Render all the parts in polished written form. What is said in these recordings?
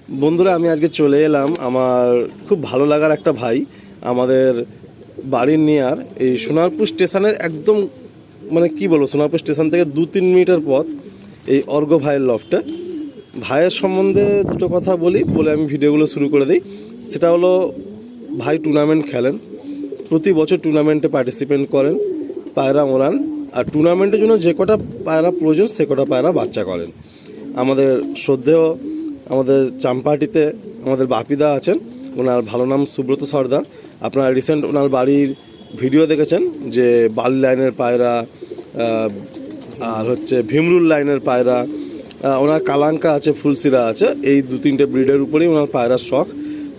বন্ধুরা, আমি আজকে চলে এলাম আমার খুব ভালো লাগার একটা ভাই আমাদের বাড়ির নিয়ার এই সোনারপুর স্টেশনের একদম মানে কি বলবো, সোনারপুর স্টেশন থেকে 2-3 মিনিটের পথ এই অর্ঘ ভাইয়ের লফটে। ভাইয়ের সম্বন্ধে দুটো কথা বলে আমি ভিডিওগুলো শুরু করে দিই। সেটা হলো, ভাই টুর্নামেন্ট খেলেন, প্রতি বছর টুর্নামেন্টে পার্টিসিপেট করেন, পায়রা ওড়ান, আর টুর্নামেন্টের জন্য যে কটা পায়রা প্রয়োজন সে কটা পায়রা বাচ্চা করেন। আমাদের শ্রদ্ধেয় আমাদের চাম্পাহাটিতে আমাদের বাপিদা আছেন, ওনার ভালো নাম সুব্রত সর্দার। আপনারা রিসেন্ট ওনার বাড়ির ভিডিও দেখেছেন যে বালি লাইনের পায়রা আর হচ্ছে ভীমরুল লাইনের পায়রা, ওনার কালাঙ্কা আছে, ফুলসিরা আছে, এই 2-3টে ব্রিডের উপরেই ওনার পায়রার শখ।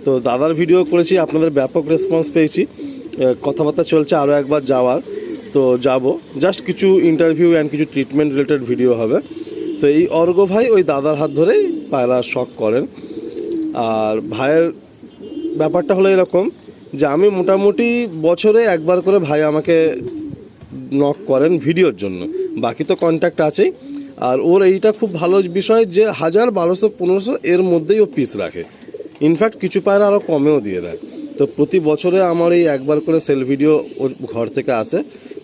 তো দাদার ভিডিও করেছি, আপনাদের ব্যাপক রেসপন্স পেয়েছি, কথাবার্তা চলছে আরও একবার যাওয়ার। তো যাব, জাস্ট কিছু ইন্টারভিউ অ্যান্ড কিছু ট্রিটমেন্ট রিলেটেড ভিডিও হবে। তো এই অর্ঘ ভাই ওই দাদার হাত ধরেই পায়রার শখ করেন। আর ভাইয়ের ব্যাপারটা হলো এরকম যে আমি মোটামুটি বছরে একবার করে ভাই আমাকে নক করেন ভিডিওর জন্য, বাকি তো কন্ট্যাক্ট আছেই। আর ওর এইটা খুব ভালো বিষয় যে 1000, 1200, 1500 এর মধ্যেই ও পিস রাখে, ইনফ্যাক্ট কিছু পায়রা আরও কমেও দিয়ে দেয়। তো প্রতি বছরে আমার এই একবার করে সেল ভিডিও ওর ঘর থেকে আসে,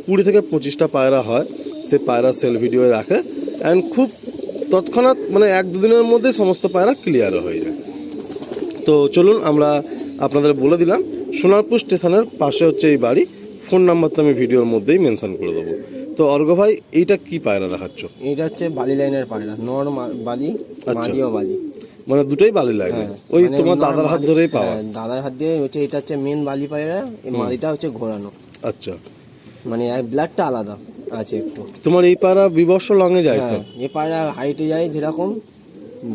20 থেকে 25টা পায়রা হয়, সে পায়রা সেল ভিডিও রাখে অ্যান্ড খুব তৎক্ষণাৎ মানে 1-2 দিনের মধ্যে সমস্ত পায়রা ক্লিয়ারও হয়ে যায়। তো চলুন আমরা আপনাদের বলে দিলাম, সোনারপুর স্টেশনের পাশে হচ্ছে এই বাড়ি। ফোন নাম্বার তো আমি ভিডিওর মধ্যেই মেনশন করে দেবো। তো অর্ঘ ভাই, এইটা কি পায়রা দেখাচ্ছ? এটা হচ্ছে বালি লাইনের পায়রা, নর বালি, মাদিও বালি, মানে দুটোই বালি লাইনে। ওই মানে তোমার দাদার হাত ধরেই পাওয়া? দাদার হাত দিয়ে হচ্ছে, এটা হচ্ছে মেন বালি পায়রা, এই মাদিটা হচ্ছে ঘোরানো। আচ্ছা, মানে ব্লাডটা আলাদা আছে একটু। তোমার এই পায়রা বিবর্ষ লঙে যায় তো? এই পায়রা হাইটে যায়, যেরকম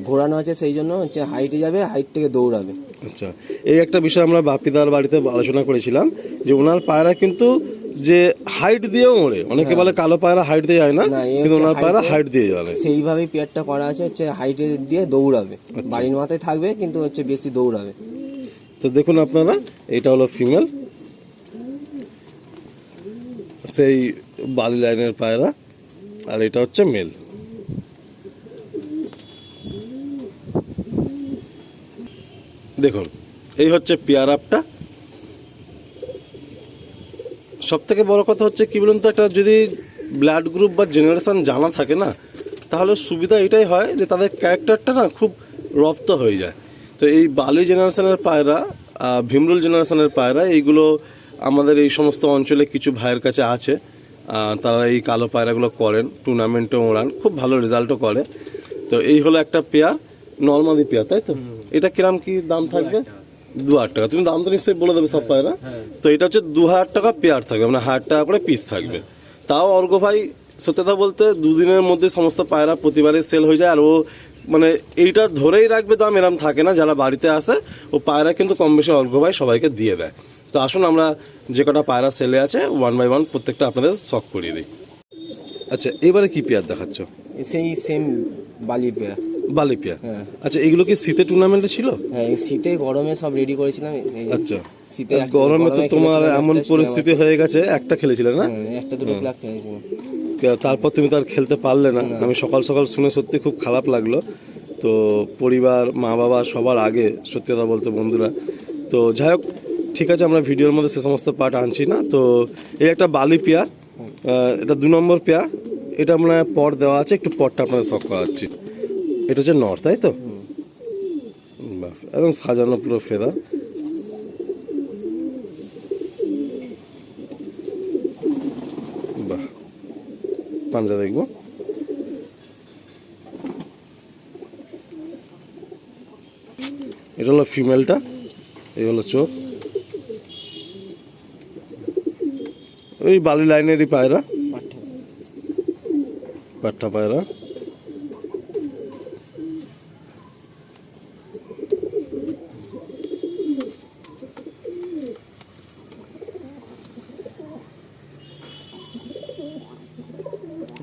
ঘোরানো আছে সেই জন্য হচ্ছে হাইটে যাবে, হাইট থেকে দৌড়াবে। আচ্ছা, এই একটা বিষয় আমরা বাপিদার বাড়িতে আলোচনা করেছিলাম যে ওনার পায়রা কিন্তু যে হাইট দিয়েও ওড়ে। অনেকে বলে কালো পায়রা হাইট দিয়ে যায় না, কিন্তু ওনার পায়রা হাইট দিয়ে যাবে। সেইভাবেই পেয়ারটা করা আছে, হচ্ছে হাইটে দিয়ে দৌড়াবে, বাড়ির মাথায় থাকবে কিন্তু হচ্ছে বেশি দৌড়াবে। তো দেখুন আপনারা, এটা হলো ফিমেল, সেই বালি লাইনের পায়রা, আর এটা হচ্ছে মেল। দেখুন, এই হচ্ছে পেয়ার আপটা। সব থেকে বড় কথা হচ্ছে কি বলুন তো, একটা যদি ব্লাড গ্রুপ বা জেনারেশান জানা থাকে না, তাহলে সুবিধা এটাই হয় যে তাদের ক্যারেক্টারটা না খুব রপ্ত হয়ে যায়। তো এই বালি জেনারেশনের পায়রা, ভীমরুল জেনারেশনের পায়রা, এইগুলো আমাদের এই সমস্ত অঞ্চলে কিছু ভাইয়ের কাছে আছে। তারা এই কালো পায়রাগুলো করেন, টুর্নামেন্টে ওড়ান, খুব ভালো রেজাল্টও করে। তো এই হলো একটা পেয়ার, নর্মালি পেয়ার, তাই তো? এটা কিরাম কি দাম থাকবে? 2000 টাকা। তুমি দাম তো নিশ্চয়ই বলে দেবে সব পায়রা। তো এটা হচ্ছে 2000 টাকা পেয়ার থাকবে, মানে 1000 টাকা করে পিস থাকবে। তাও অর্ঘ ভাই সত্যি কথা বলতে 2 দিনের মধ্যে সমস্ত পায়রা প্রতিবারে সেল হয়ে যায়। আর ও মানে এইটা ধরেই রাখবে দাম, এরম থাকে না। যারা বাড়িতে আসে ও পায়রা কিন্তু কম বেশি অর্ঘ ভাই সবাইকে দিয়ে দেয়। তো আসুন আমরা যে কটা পায়রা সেলে আছে 1 বাই 1 প্রত্যেকটা আপনাদের শখ করিয়ে দিই। আচ্ছা, এবারে কি পেয়ার দেখাচ্ছ? সেই সেম বালি পেয়ার, বালি পেয়ার। আচ্ছা, এগুলো কি শীতে টুর্নামেন্টে ছিল? হ্যাঁ, এই শীতে গরমে সব রেডি করেছিলাম। আচ্ছা, শীতে গরমে তো তোমার এমন পরিস্থিতি হয়ে গেছে, একটা খেলেছিলে না? একটা দুটো ব্ল্যাক খেলেছিলাম। তারপর তুমি তো আর খেলতে পারলে না। আমি সকাল সকাল শুনে সত্যি খুব খারাপ লাগলো। তো পরিবার, মা বাবা সবার আগে সত্যি কথা বলতে বন্ধুরা। তো যাই হোক, ঠিক আছে, আমরা ভিডিওর মধ্যে সে সমস্ত পার্ট আনছি না। তো এই একটা বালি পেয়ার, এটা 2 নম্বর পেয়ার। এটা আমরা পট দেওয়া আছে, একটু পটটা আপনাদের শখ করাচ্ছি। এটা হচ্ছে নর্থ, তাই তো? বাহ, একদম সাজানো পুরো ফেদার। বাহ, পাঞ্জা দেখবো। এটা হলো ফিমেলটা, এই হলো চোখ। ওই বালি লাইনেরই পায়রা, পাট্টা পায়রা।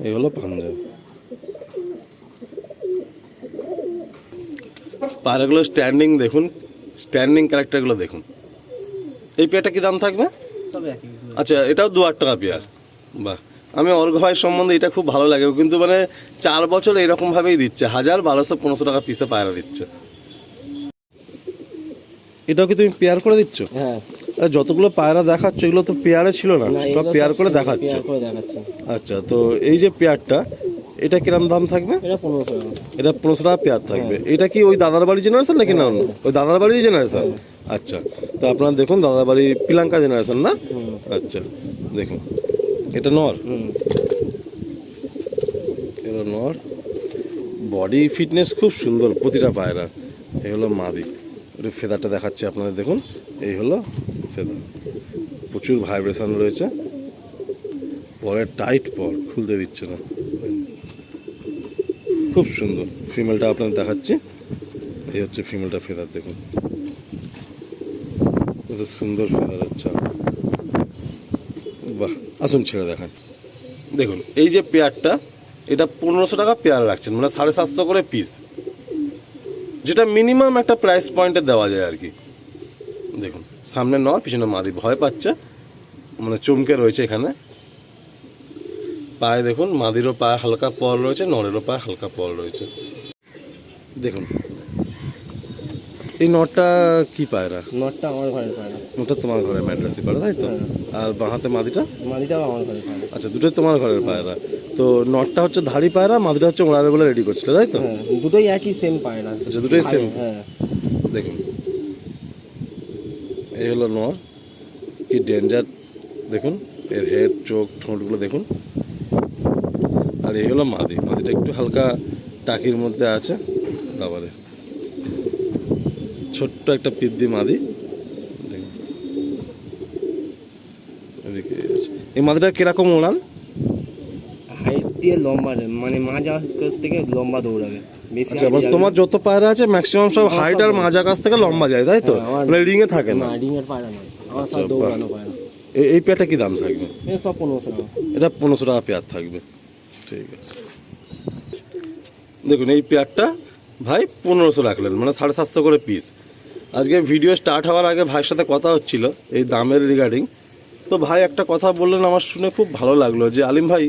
এই হলো পাঞ্জাব। পায়রাগুলো স্ট্যান্ডিং দেখুন, স্ট্যান্ডিং ক্যারেক্টারগুলো দেখুন। এই পেয়ারটা কি দাম থাকবে? আচ্ছা, এটাও 2000 টাকা পেয়ার। বাহ, আমি অর্ঘ ভাই সম্বন্ধে এটা খুব ভালো লাগে, কিন্তু মানে 4 বছর এরকমভাবেই দিচ্ছে, 1000, 1200, 1500 টাকা পিসে পায়রা দিচ্ছে। এটাও কি তুমি পেয়ার করে দিচ্ছ? হ্যাঁ। আর যতগুলো পায়রা দেখাচ্ছ এগুলো তো পেয়ারে ছিল না, না, সব এগুলো পেয়ার করে single দেখাচ্ছ। পেয়ার করে দেখাচ্ছি। আচ্ছা, তো এই যে পেয়ারটা, এটা কিরম দাম থাকবে? এটা 1500 টাকা। এটা 1500 টাকা পেয়ার থাকবে। এটা কি ওই দাদার বাড়ি জেনারেশন নাকি না অন্য? ওই দাদার বাড়ির জেনারেশন। আচ্ছা, তো আপনারা দেখুন দাদার বাড়ি পিলাঙ্কা জেনারেশন না? আচ্ছা, দেখুন এটা নর, এটা নর। বডি ফিটনেস খুব সুন্দর প্রতিটা পায়রা। এই হলো মাদি। একটু ফেদারটা দেখাচ্ছি আপনাদের, দেখুন এই হলো ফেদার, প্রচুর ভাইব্রেশন রয়েছে। পরে টাইট পর, খুলতে দিচ্ছে না, খুব সুন্দর। ফিমেলটা আপনাদের দেখাচ্ছি, এই হচ্ছে ফিমেলটা ফেদার, দেখুন কত সুন্দর ফেদার হচ্ছে। বাহ, আসুন ছেড়ে দেখান। দেখুন এই যে পেয়ারটা, এটা 1500 টাকা পেয়ার রাখছেন, মানে 750 করে পিস, যেটা মিনিমাম একটা প্রাইস পয়েন্টে দেওয়া যায় আর কি। দেখুন সামনে নর, পিছনে মাদি, ভয় পাচ্ছে, মানে চমকে রয়েছে এখানে। পায়ে দেখুন, মাদিরও পায়ে হালকা পল রয়েছে, নরেরও পায়ে হালকা পল রয়েছে। দেখুন এই নটটা কি পায়রা? নটটা আমার ঘরের পায়রা। ওটা তোমার ঘরে ম্যাড্রাসি পায়রা, তাই তো? আর বাঁহাতে মাদিটা? মাদিটাও আমার ঘরের পায়রা। আচ্ছা, দুটোই তোমার ঘরের পায়রা। তো নটটা হচ্ছে ধাড়ি পায়রা, মাদিটা হচ্ছে ওড়াবে বলে রেডি করছিল, তাই তো? হ্যাঁ, দুটোই একই সেম পায়রা। আচ্ছা, দুটোই সেম। হ্যাঁ। দেখুন এই হলো নর, কি ডেঞ্জার, দেখুন এর হেড, চোখ, ঠোঁটগুলো দেখুন। আর এই হলো মাদি, মাদিটা একটু হালকা টাকির মধ্যে আছে, বাবারে ছোট্ট একটা পিদ্দি মাদি। দেখুন এদিকে আছে। এই মাদিটা কিরকম ওড়ান? হাইট দিয়ে লম্বা, মানে মাজা কাছ থেকে লম্বা দৌড়াবে বেশি। আচ্ছা, মানে তোমার যত পায়রা আছে ম্যাক্সিমাম সব হাইট আর মাজা কাছ থেকে লম্বা যায়, তাই তো? মানে রিং এ থাকে না? না, রিং এর পায়রা নয়, আমার সব আচ্ছা, দৌড়ানো পায়রা। এই পেয়ারটা কি দাম থাকবে? এটা সব 1500 টাকা। এটা 1500 টাকা পেয়ার থাকবে, ঠিক আছে। দেখুন এই পেয়ারটা ভাই 1500 রাখলেন, মানে 750 করে পিস। আজকে ভিডিও স্টার্ট হওয়ার আগে ভাইয়ের সাথে কথা হচ্ছিল এই দামের রিগার্ডিং। তো ভাই একটা কথা বললেন, আমার শুনে খুব ভালো লাগলো, যে আলিম ভাই,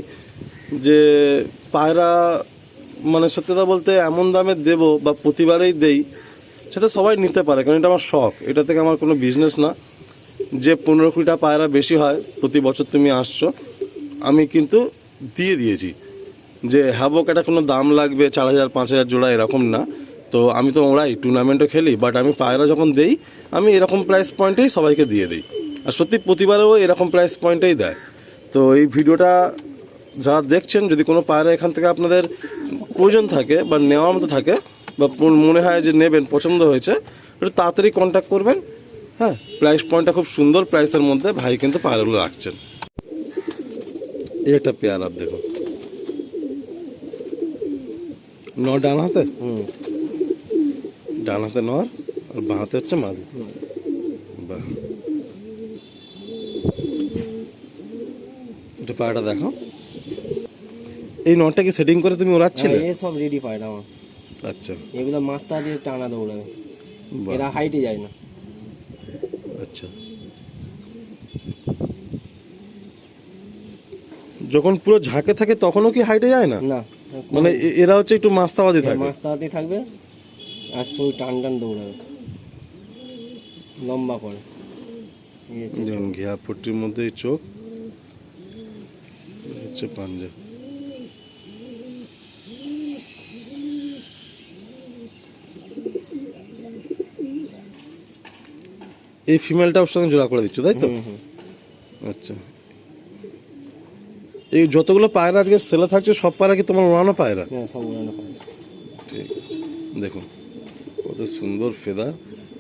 যে পায়রা মানে সত্যি কথা বলতে এমন দামে দেব বা প্রতিবারেই দেই, সেটা সবাই নিতে পারে, কারণ এটা আমার শখ, এটা থেকে আমার কোনো বিজনেস না। যে 15-20টা পায়রা বেশি হয় প্রতি বছর তুমি আসছো, আমি কিন্তু দিয়ে দিয়েছি যে হ্যাবক এটা কোনো দাম লাগবে 4000-5000 জোড়া এরকম না। তো আমি তো ওরাই টুর্নামেন্টও খেলি, বাট আমি পায়রা যখন দেই আমি এরকম প্রাইস পয়েন্টেই সবাইকে দিয়ে দিই। আর সত্যি প্রতিবারেও এরকম প্রাইস পয়েন্টেই দেয়। তো এই ভিডিওটা যারা দেখছেন, যদি কোনো পায়রা এখান থেকে আপনাদের প্রয়োজন থাকে বা নেওয়ার মতো থাকে, বা মনে হয় যে নেবেন, পছন্দ হয়েছে, একটু তাড়াতাড়ি কন্ট্যাক্ট করবেন। হ্যাঁ, প্রাইস পয়েন্টটা খুব সুন্দর প্রাইসের মধ্যে ভাই কিন্তু পায়রাগুলো রাখছেন। এই একটা পেয়ার আপ দেখুন, নর ডান হাতে, ডান হাতে নর আর বাঁ হাতে হচ্ছে মাদি। বাহ, একটু পায়রাটা দেখো। এই নরটা কি সেটিং করে তুমি ওড়াচ্ছিলে? এই সব রেডি পায়রা আমার। আচ্ছা, এগুলো মাস্তা দিয়ে টানা দৌড়াবে, বাহ, এরা হাইটে যায় না। আচ্ছা। যখন পুরো ঝাঁকে থাকে তখনও কি হাইটে যায় না? না, মানে এরা হচ্ছে একটু মাস্তাবাদি থাকে। মাস্তাতে থাকবে আর শুধু টান টান দৌড়াবে, লম্বা করে। এই হচ্ছে যেমন ঘিয়া পট্টির মধ্যে এই চোখ, এই হচ্ছে পাঞ্জা। এই ফিমেলটা ওর সঙ্গে জোড়া করে দিচ্ছ, তাই তো? আচ্ছা, এই যতগুলো পায়রা আজকে সেলে থাকছে সব পায়রা কি তোমার ওড়ানো পায়রা? হ্যাঁ, সব উড়ানো পায়রা। ঠিক আছে, দেখুন কত সুন্দর ফেদার,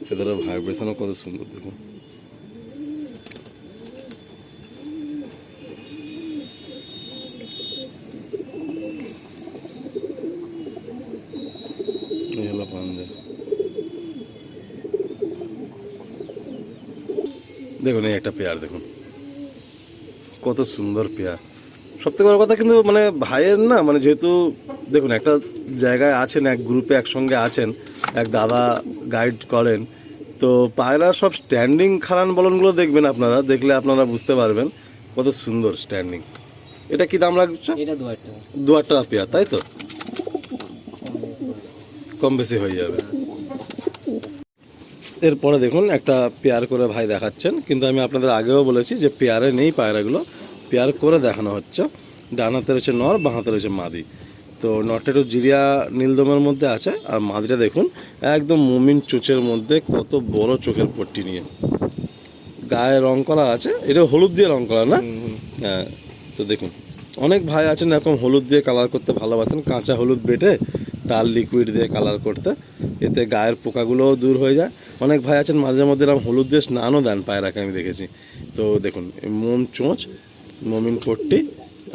ফেদারের ভাইব্রেশনও কত সুন্দর, দেখুন। এই হলো পাঞ্জা। দেখুন এই একটা পেয়ার, দেখুন কত সুন্দর পেয়ার। সবথেকে বড় কথা কিন্তু মানে ভাইয়ের না, মানে যেহেতু দেখুন একটা জায়গায় আছেন, এক গ্রুপে একসঙ্গে আছেন, এক দাদা গাইড করেন, তো পায়রা সব স্ট্যান্ডিং খারান বলনগুলো দেখবেন, আপনারা দেখলে আপনারা বুঝতে পারবেন কত সুন্দর স্ট্যান্ডিং। এটা কি দাম লাগছে? এটা 2000 টাকা। 2000 টাকা পেয়ার, তাই তো? কম বেশি হয়ে যাবে। এরপরে দেখুন একটা পেয়ার করে ভাই দেখাচ্ছেন, কিন্তু আমি আপনাদের আগেও বলেছি যে পেয়ারে নেই পায়রাগুলো, পেয়ার করে দেখানো হচ্ছে। ডান হাতে রয়েছে নর, বাঁ হাতে রয়েছে মাদি। তো নরটা একটু জিরিয়া নীলদমের মধ্যে আছে, আর মাদিটা দেখুন একদম মুমিন চোচের মধ্যে, কত বড় চোখের পট্টি নিয়ে, গায়ে রং করা আছে, এটা হলুদ দিয়ে রং করা না? হ্যাঁ। তো দেখুন অনেক ভাই আছেন এরকম হলুদ দিয়ে কালার করতে ভালোবাসেন, কাঁচা হলুদ বেটে তার লিকুইড দিয়ে কালার করতে, এতে গায়ের পোকাগুলোও দূর হয়ে যায়। অনেক ভাই আছেন মাঝে মধ্যে এরকম হলুদ দিয়ে স্নানও দেন পায়রাকে, আমি দেখেছি। তো দেখুন মোম চোঁচ, মমিন পট্টি,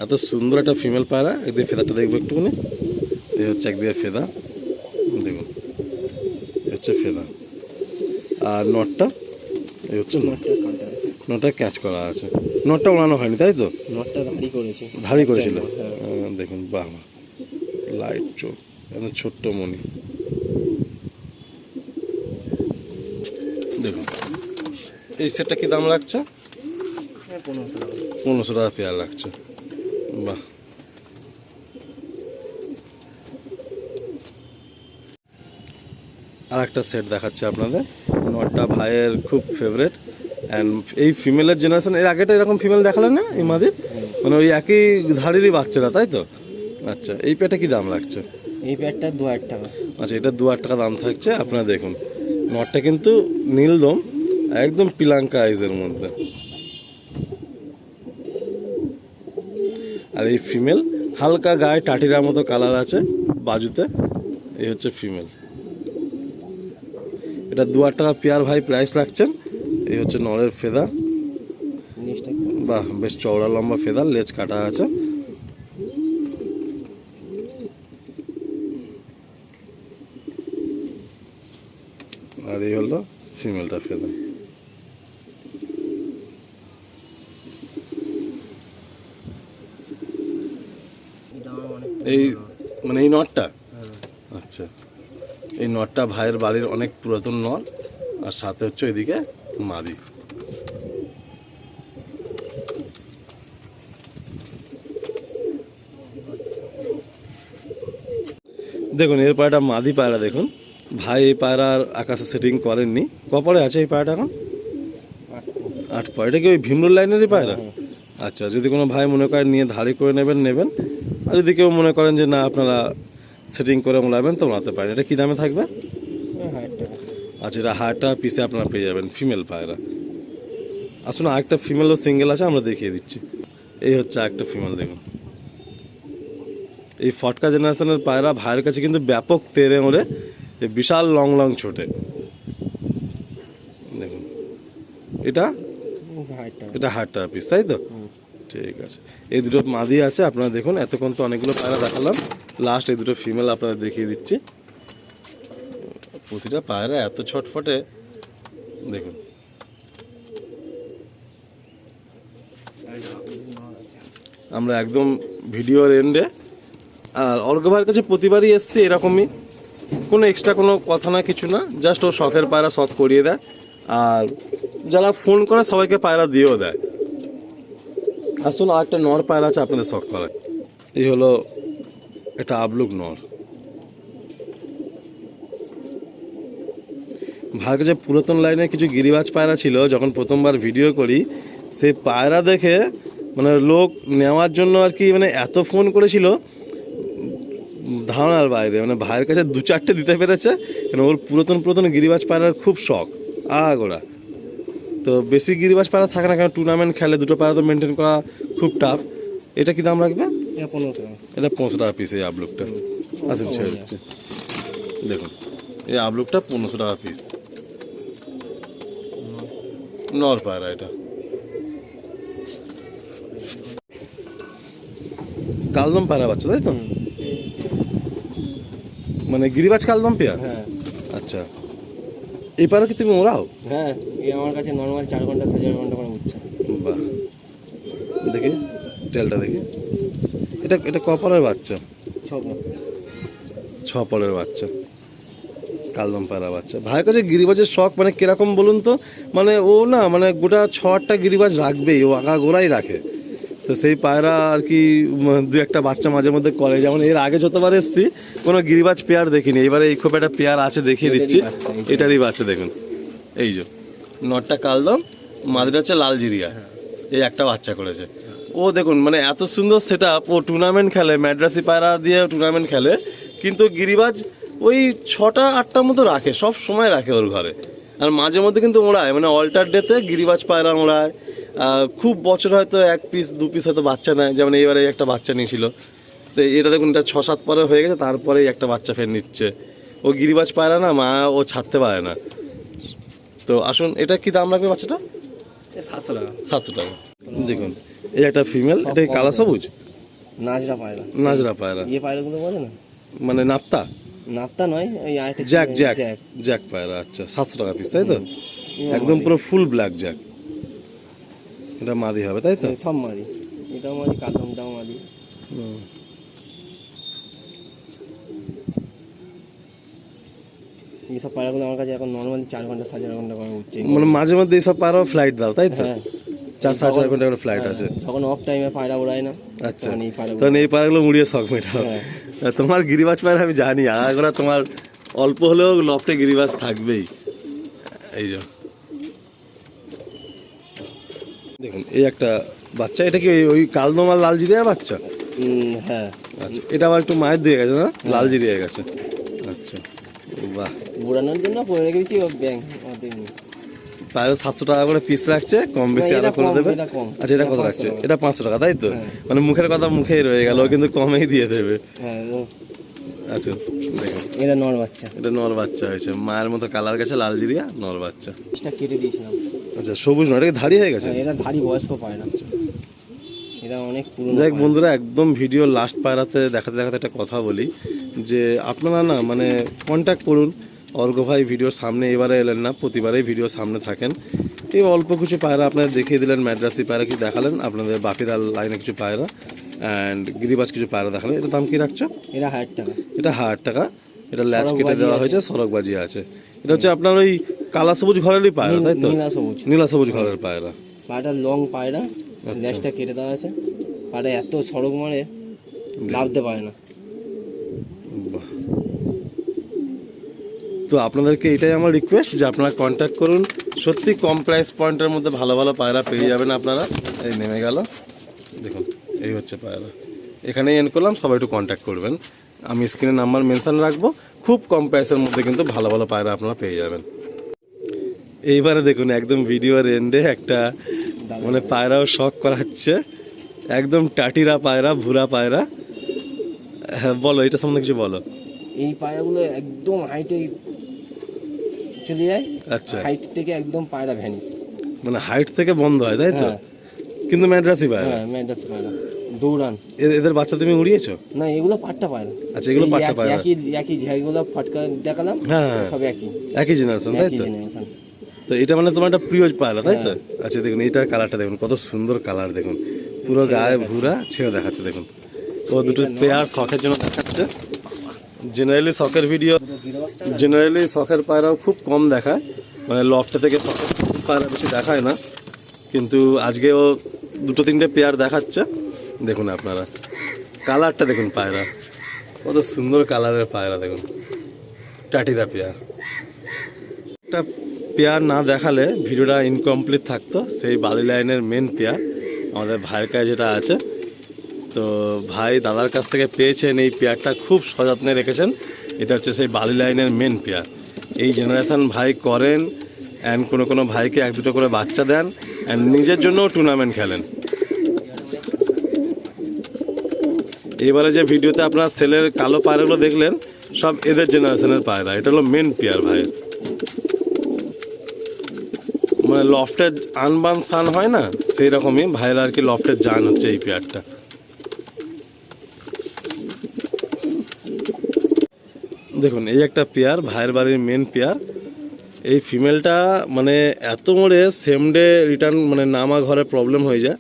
এত সুন্দর একটা ফিমেল পায়রা। একদিকে ফেদারটা দেখবো একটুখানি, এই হচ্ছে একদিকে ফেদা, দেখুন এই হচ্ছে ফেদা, আর নটটা এই হচ্ছে নটটা ক্যাচ করা আছে। নটটা ওড়ানো হয়নি তাই তো? নটটা ধাড়ি করেছি। ধাড়ি করেছিল, দেখুন বাহ, লাইট চোখ, একদম ছোট্ট মনি। দেখুন এই সেটটা কি দাম লাগছে? 1500 টাকা পেয়ার লাগছে। বাহ, আর একটা সেট দেখাচ্ছে আপনাদের, নটটা ভাইয়ের খুব ফেভারেট। অ্যান্ড এই ফিমেলের জেনারেশন, এর আগেটা এরকম ফিমেল দেখালেন না এই মাদির? মানে ওই একই ধাড়িরই বাচ্চারা, তাই তো? আচ্ছা, এই পেয়ারটা কি দাম লাগছে? এই প্যাডটা 2000 টাকা। আচ্ছা, এটা 2000 টাকা দাম থাকছে। আপনারা দেখুন নটটা কিন্তু নীলদম, একদম পিলাঙ্কা আইজের মধ্যে, আর এই ফিমেল হালকা গায়ে টাটিরার মতো কালার আছে বাজুতে। এই হচ্ছে ফিমেল, এটা 2000 টাকা পেয়ার ভাই প্রাইস রাখছেন। এই হচ্ছে নরের ফেদার, বাহ বেশ চওড়া লম্বা ফেদার, লেজ কাটা আছে। আর এই হলো ফিমেলটা ফেদার। এই মানে এই নটটা, আচ্ছা এই নটটা ভাইয়ের বাড়ির অনেক পুরাতন নট, আর সাথে হচ্ছে এদিকে মাদি। দেখুন এর পায়রাটা মাদি পায়রা, দেখুন ভাই এই পায়রার আকাশে সেটিং করেননি। কপরে আছে এই পায়রাটা এখন? 8 পা। এটা কি ওই ভীমরুল লাইনেরই পায়রা? আচ্ছা, যদি কোনো ভাই মনে করেন নিয়ে ধাড়ি করে নেবেন, আর যদি কেউ মনে করেন যে না আপনারা সেটিং করে মোলাবেন তো মোলাতে পারেন। এটা কী দামে থাকবে? 1000 টাকা। আচ্ছা, এটা 1000 টাকা পিসে আপনারা পেয়ে যাবেন ফিমেল পায়রা। আসুন আরেকটা ফিমেলও সিঙ্গেল আছে, আমরা দেখিয়ে দিচ্ছি। এই হচ্ছে আরেকটা ফিমেল, দেখুন এই ফটকা জেনারেশনের পায়রা ভাইয়ের কাছে কিন্তু ব্যাপক তেড়ে ওড়ে, বিশাল লং লং ছোটে। দেখুন এটা 1000 টাকা পিস, তাই তো? ঠিক আছে, এই দুটো মাদি আছে। আপনারা দেখুন এতক্ষণ তো অনেকগুলো পায়রা দেখালাম, লাস্ট এই দুটো ফিমেল আপনারা দেখিয়ে দিচ্ছি। প্রতিটা পায়রা এত ছটফটে, দেখুন আমরা একদম ভিডিওর এন্ডে। আর অর্ঘ ভাইয়ের কাছে প্রতিবারই এসছি এরকমই, কোনো এক্সট্রা কোনো কথা না, কিছু না, জাস্ট ও শখের পায়রা শখ করিয়ে দেয়, আর যারা ফোন করে সবাইকে পায়রা দিয়েও দেয়। আসুন আর একটা নর পায়রা আছে আপনাদের শখ করায়। এই হলো একটা আবলুক নর। ভাইয়ের কাছে পুরাতন লাইনে কিছু গিরিবাজ পায়রা ছিল, যখন প্রথমবার ভিডিও করি সেই পায়রা দেখে মানে লোক নেওয়ার জন্য আর কি মানে এত ফোন করেছিল ধারণার বাইরে। মানে ভাইয়ের কাছে 2-4টে দিতে পেরেছে, কারণ ওর পুরাতন গিরিবাজ পায়রার খুব শখ আগাগোড়া। তো বেশি গিরিবাজ পায়রা থাকে না, কারণ টুর্নামেন্ট খেলে দুটো পায়রা তো মেনটেন করা খুব টাফ। এটা কি দাম রাখবে? এটা 1500 টাকা পিস এই আবলুকটা। আচ্ছা ছেড়ে দিচ্ছি, দেখুন এই আবলুকটা 1500 টাকা পিস, নর পায়রা। এটা কালদম পায়রা বাচ্চা, তাই তো? মানে গিরিবাজ কালদম পেয়ার। হ্যাঁ। আচ্ছা, এই পায়রা কি তুমি ওরাও? হ্যাঁ, এই আমার কাছে নর্মাল 4 ঘন্টা 4.5 ঘন্টা করে উঠছে। বাহ, দেখি টেলটা দেখি। এটা কপালের বাচ্চা? 6 পরের বাচ্চা, কালদম পায়রা বাচ্চা। ভাইয়ের কাছে গিরিবাজের শখ মানে কিরকম বলুন তো, মানে ও না মানে গোটা 6-8টা গিরিবাজ রাখবেই, ও আগাগোড়াই রাখে। তো সেই পায়রা আর কি 2-1টা বাচ্চা মাঝে মধ্যে করে। যেমন এর আগে যতবার এসছি কোনো গিরিবাজ পেয়ার দেখিনি, এবারে এই খুব একটা পেয়ার আছে, দেখিয়ে দিচ্ছি। এটারই বাচ্চা দেখুন, এই যে নটটা কালদম, মাদিটা হচ্ছে লালজিরিয়া, এই একটা বাচ্চা করেছে। ও দেখুন মানে এত সুন্দর সেট আপ, ও টুর্নামেন্ট খেলে, ম্যাড্রাসি পায়রা দিয়ে টুর্নামেন্ট খেলে, কিন্তু গিরিবাজ ওই 6টা-8টার মতো রাখে, সব সময় রাখে ওর ঘরে। আর মাঝে মধ্যে কিন্তু ওড়ায়, মানে অল্টার ডেতে গিরিবাজ পায়রা ওড়ায়। খুব বছর হয়তো 1 পিস 2 পিস হয়তো বাচ্চা নেয়, যেমন এইবারে একটা বাচ্চা নিয়েছিল। তো এটা দেখুন, এটা 6-7 পরে হয়ে গেছে, তারপরেই একটা বাচ্চা ফের নিচ্ছে। ও গিরিবাজ পায়রা না, মা ও ছাড়তে পারে না। তো আসুন, এটা কি দাম রাখবে বাচ্চাটা? 700 টাকা। 700 টাকা। দেখুন এই একটা ফিমেল, এটা কি কালা সবুজ? নাজরা পায়রা। নাজরা পায়রা, পায়রাগুলো বলে না, মানে নাপ্তা নাপ্তা নয়, ওই আরেকটা জ্যাক জ্যাক জ্যাক পায়রা। আচ্ছা, 700 টাকা পিস, তাই তো? একদম পুরো ফুল ব্ল্যাক জ্যাক। এটা মাদি হবে, তাই তো? সব মাদি, এটাও মাদি, কাদমটাও মাদি। এইসব পায়রাগুলো আমার কাছে এখন নর্মালি 4 ঘন্টা 4.5 ঘন্টা করে উঠছে। মানে মাঝে মধ্যে এইসব পায়রাও ফ্লাইট দাও, তাই তো? হ্যাঁ, 4-4.5 ঘন্টা করে ফ্লাইট আছে। যখন অফ টাইমে পায়রা উড়ায় না, আচ্ছা, তখন এই পায়রা তখন এই পায়রাগুলো মুড়িয়ে শখ মেটাও। তোমার গিরিবাজ পায়রা আমি জানি, আগাগোড়া তোমার অল্প হলেও লফটে গিরিবাজ থাকবেই। এই যে দেখুন এই একটা বাচ্চা, এটা কি ওই কালদম আর লালজিরিয়া বাচ্চা? হ্যাঁ। আচ্ছা, এটা আবার একটু মায়ের দিয়ে গেছে না, লালজিরিয়া গেছে। আচ্ছা, বাহ। উড়ানোর জন্য করে রেখেছি ও ব্যাং। প্রায় 700 টাকা করে পিস রাখছে, কম বেশি আরো করে দেবে। আচ্ছা, এটা কত রাখছে? এটা 500 টাকা, তাই তো? মানে মুখের কথা মুখেই রয়ে গেল, কিন্তু কমেই দিয়ে দেবে। আচ্ছা দেখুন, এটা নর বাচ্চা। এটা নর বাচ্চা হয়েছে, মায়ের মতো কালার গেছে, লালজিরিয়া নর বাচ্চা। এটা কেটে দিয়েছিলাম। আচ্ছা, সবুজ নয়, এটা কি ধাড়ি হয়ে গেছে? এটা ধাড়ি বয়স্ক পায়রা, এটা অনেক পুরনো। যাই হোক বন্ধুরা, একদম ভিডিও লাস্ট পায়রাতে দেখাতে দেখাতে একটা কথা বলি, যে আপনারা না মানে কন্ট্যাক্ট করুন। অর্ঘ ভাই ভিডিওর সামনে এবারে এলেন না, প্রতিবারেই ভিডিওর সামনে থাকেন। এই অল্প কিছু পায়রা আপনাদের দেখিয়ে দিলেন, ম্যাড্রাসি পায়রা কি দেখালেন, আপনাদের বাপিদার লাইনে কিছু পায়রা অ্যান্ড গিরিবাজ কিছু পায়রা দেখালেন। এটা দাম কি রাখছো? এটা 1000 টাকা। এটা 1000 টাকা। এটা ল্যাচ কেটে দেওয়া হয়েছে, সড়কবাজি আছে। এটা হচ্ছে আপনার ওই কালা সবুজ ঘরেরই পায়রা, তাই তো? নীলা সবুজ ঘরের পায়রা। পায়রাটা লং পায়রা, ল্যাচটা কেটে দেওয়া আছে। পায়রা এত সড়ক মারে, লাভতে পারে না। তো আপনাদেরকে এটাই আমার রিকোয়েস্ট, যে আপনারা কন্ট্যাক্ট করুন। সত্যি কম প্রাইস পয়েন্টের মধ্যে ভালো ভালো পায়রা পেয়ে যাবেন আপনারা। এই নেমে গেল, দেখুন এই হচ্ছে পায়রা। এখানেই এন্ড করলাম, সবাই একটু কন্ট্যাক্ট করবেন। আমি স্ক্রিনে নাম্বার মেনশন রাখবো। খুব কম প্রাইসের মধ্যে কিন্তু ভালো ভালো পায়রা আপনারা পেয়ে যাবেন। এইবারে দেখুন একদম ভিডিওর এন্ডে একটা মানে পায়রাও শখ করাচ্ছে, একদম টাটিরা পায়রা, ভুরা পায়রা। হ্যাঁ বলো, এটা সম্বন্ধে কিছু বলো। এই পায়রাগুলো একদম হাইটে চলে যায়। আচ্ছা, হাইট থেকে একদম পায়রা ভ্যানিশ, মানে হাইট থেকে বন্ধ হয়, তাই তো? কিন্তু ম্যাড্রাসি পায়রা। হ্যাঁ, ম্যাড্রাস পায়রা দৌড়ান। এদের বাচ্চা তুমি উড়িয়েছো? না, এগুলো পাট্টা পায়রা। আচ্ছা, এগুলো পাট্টা পায়রা, একই ঝাইগুলো ফটকা দেখালাম। হ্যাঁ, সব একই জেনারেশন, তাই তো? তো এটা মানে তোমার একটা প্রিয় পায়রা, তাই তো? আচ্ছা দেখুন, এইটার কালারটা দেখুন, কত সুন্দর কালার দেখুন, পুরো গায়ে ভুরা ছেড়ে দেখাচ্ছে। দেখুন ও দুটো পেয়ার শখের জন্য দেখাচ্ছে। জেনারেলি শখের ভিডিও, জেনারেলি শখের পায়রাও খুব কম দেখায়, মানে লফটে থেকে শখের পায়রা বেশি দেখায় না, কিন্তু আজকে ও 2-3টে পেয়ার দেখাচ্ছে। দেখুন আপনারা কালারটা দেখুন, পায়রা কত সুন্দর কালারের পায়রা দেখুন, টাটিরা পেয়ার। একটা পেয়ার না দেখালে ভিডিওটা ইনকমপ্লিট থাকতো। সেই বালি লাইনের মেন পেয়ার আমাদের ভাইয়ের কাছে যেটা আছে, তো ভাই দাদার কাছ থেকে পেয়েছেন এই পেয়ারটা, খুব সযত্নে রেখেছেন। এটা হচ্ছে সেই বালি লাইনের মেন পেয়ার। এই জেনারেশন ভাই করেন, অ্যান্ড কোনো ভাইকে 1-2টো করে বাচ্চা দেন, অ্যান্ড নিজের জন্যও টুর্নামেন্ট খেলেন। এবারে যে ভিডিওতে আপনারা সেলের কালো পায়রাগুলো দেখলেন, সব এদের জেনারেশনের পায়রা। এটা হলো মেন পেয়ার ভাইয়ের। মানে লফটের আনবান সান হয় না, সেই রকমই ভাইয়ের আর কি লফটের জান হচ্ছে এই পেয়ারটা। দেখুন এই একটা পেয়ার, ভাইয়ের বাড়ির মেন পেয়ার। এই ফিমেলটা মানে এত মোড়ে সেম ডে রিটার্ন, মানে নামা ঘরে প্রবলেম হয়ে যায়।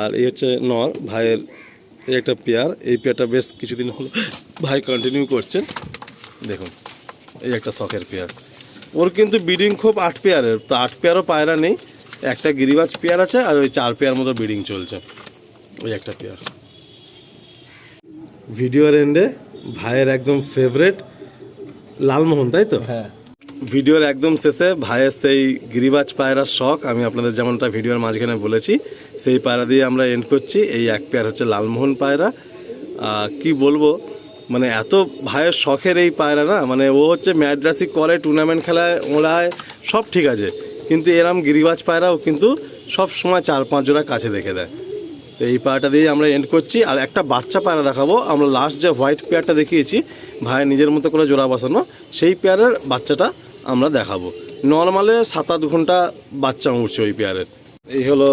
আর এই হচ্ছে নর ভাইয়ের, এই একটা পেয়ার। এই পেয়ারটা বেশ কিছুদিন হলো ভাই কন্টিনিউ করছেন। দেখুন এই একটা শখের পেয়ার। ওর কিন্তু ব্রিডিং খুব 8 পেয়ারের, তো 8 পেয়ারও পায়রা নেই। একটা গিরিবাজ পেয়ার আছে, আর ওই 4 পেয়ার মতো ব্রিডিং চলছে। ওই একটা পেয়ার। ভিডিওর এন্ডে ভাইয়ের একদম ফেভারেট লালমোহন, তাই তো? হ্যাঁ। ভিডিওর একদম শেষে ভাইয়ের সেই গিরিবাজ পায়রার শখ আমি আপনাদের যেমনটা ভিডিওর মাঝখানে বলেছি, সেই পায়রা দিয়ে আমরা এন্ড করছি। এই এক পেয়ার হচ্ছে লালমোহন পায়রা। কি বলবো, মানে এত ভাইয়ের শখের এই পায়রা না, মানে ও হচ্ছে ম্যাড্রাসি করে, টুর্নামেন্ট খেলায় ওড়ায়, সব ঠিক আছে, কিন্তু এরম গিরিবাজ পায়রাও কিন্তু সব সময় 4-5 জোড়া কাছে রেখে দেয়। তো এই পায়রাটা দিয়ে আমরা এন্ড করছি। আর একটা বাচ্চা পায়রা দেখাবো, আমরা লাস্ট যে হোয়াইট পেয়ারটা দেখিয়েছি ভাইয়ের নিজের মতো করে জোড়া বসানো, সেই পেয়ারের বাচ্চাটা আমরা দেখাবো। নর্মালে 7-8 ঘন্টা বাচ্চা উঠছে ওই পেয়ারের। এই হলো